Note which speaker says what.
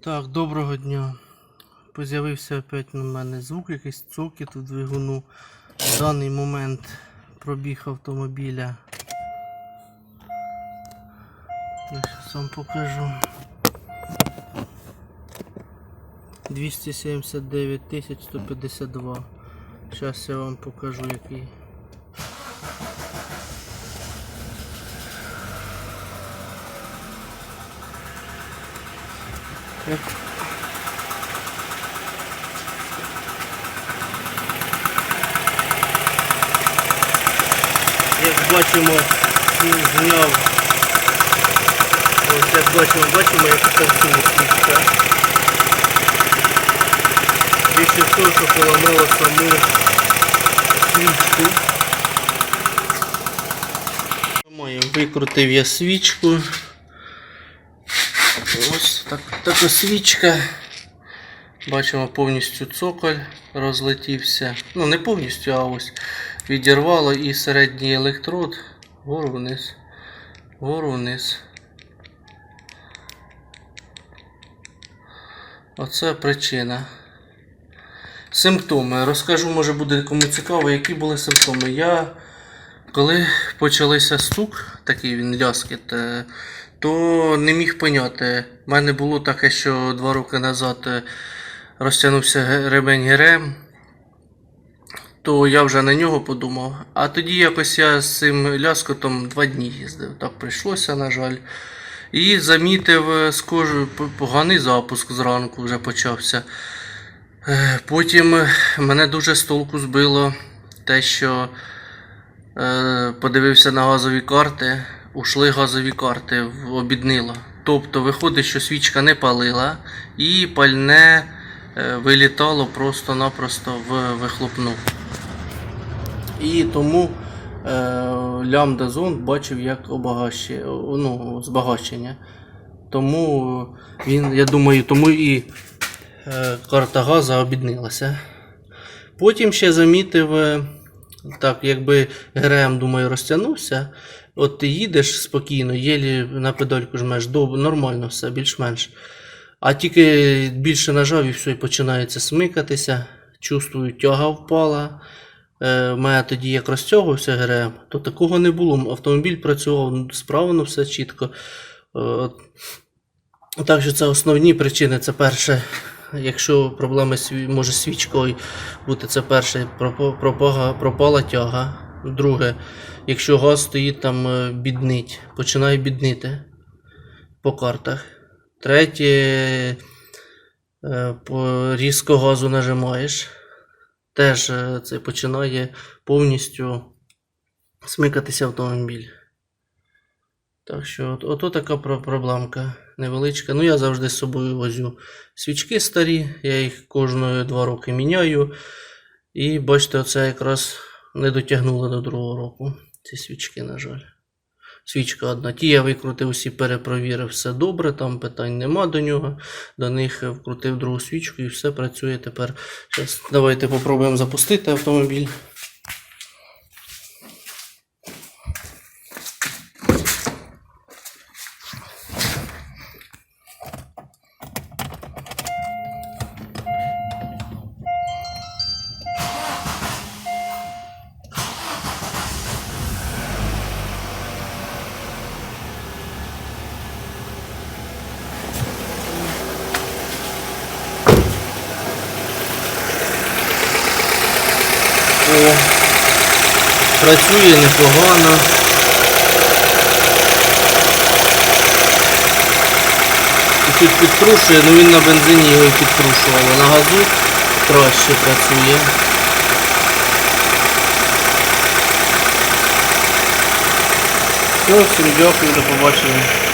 Speaker 1: Так, доброго дня. З'явився опять на мене звук, якийсь цокіт у двигуну. В даний момент пробіг автомобіля. Я зараз вам покажу. 279 152. Зараз я вам покажу який. Як бачимо, він зняв. Ось як бачимо, як працює свічка. Більше всього, що поламало саму свічку. Викрутив я свічку. Ось така свічка. Бачимо, повністю цоколь розлетівся. Ну, не повністю, а ось відірвало і середній електрод вгору вниз. Вгору вниз. Оце причина. Симптоми. Розкажу, може буде кому цікаво, які були симптоми. Коли почався стук, такий він ляскіт, то не міг поняти. У мене було таке, що 2 роки назад розтягнувся ремень ГРМ, то я вже на нього подумав. А тоді якось я з цим ляскотом 2 дні їздив. Так прийшлося, на жаль. І замітив поганий запуск зранку вже почався. Потім мене дуже з толку збило те, що подивився на газові карти, ушли газові карти, обіднило. Тобто виходить, що свічка не палила і пальне вилітало просто-напросто в вихлопну. І тому лямбда-зонд бачив як збагачення. Тому я думаю, тому і карта газу обіднилася. Потім ще замітив, так, якби ГРМ, думаю, розтягнувся, от ти їдеш спокійно, єлі на педальку жмеш, нормально все, більш-менш. А тільки більше нажав і все, і починається смикатися, чувствую, тяга впала. У мене тоді як розтягувався ГРМ, то такого не було. Автомобіль працював справно, все чітко. Так що це основні причини. Це перше, якщо проблеми може свічкою бути, це перше, пропала тяга. Друге, якщо газ стоїть там біднить, починає біднити по картах. Третє, різко газу нажимаєш, теж це починає повністю смикатися автомобіль. Так що ото така проблемка невеличка. Ну, я завжди з собою возю свічки старі, я їх кожні 2 роки міняю. І бачите, оце якраз не дотягнуло до 2-го року. Ці свічки, на жаль. Свічка одна. Ті я викрутив, усі перепровірив, все добре, там питань нема до нього. До них вкрутив другу свічку і все працює тепер. Зараз давайте попробуємо запустити автомобіль. Працює непогано. Тут підтрушує, але він на бензині його підтрушував, а на газу краще працює. Все, всім дякую, до побачення.